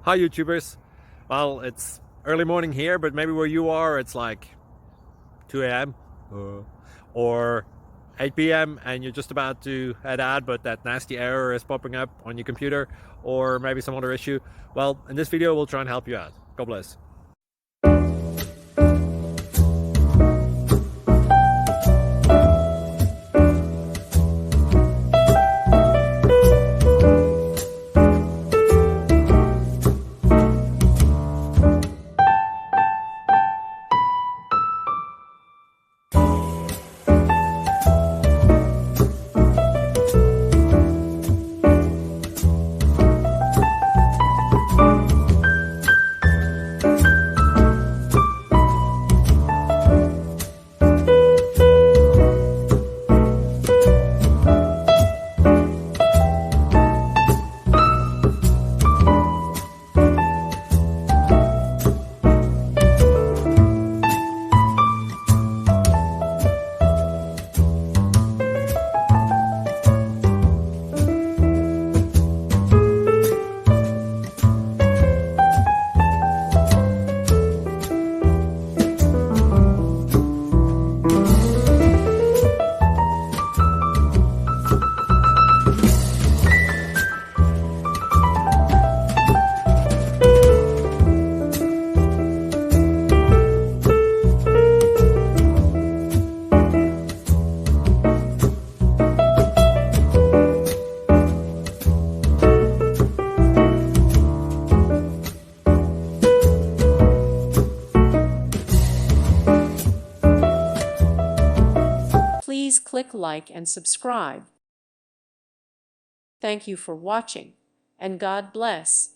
Hi YouTubers. Well, it's early morning here, but maybe where you are it's like 2 a.m. or 8 p.m. and you're just about to head out, but that nasty error is popping up on your computer, or maybe some other issue. Well, in this video we'll try and help you out. God bless. Please click like and subscribe. Thank you for watching, and God bless.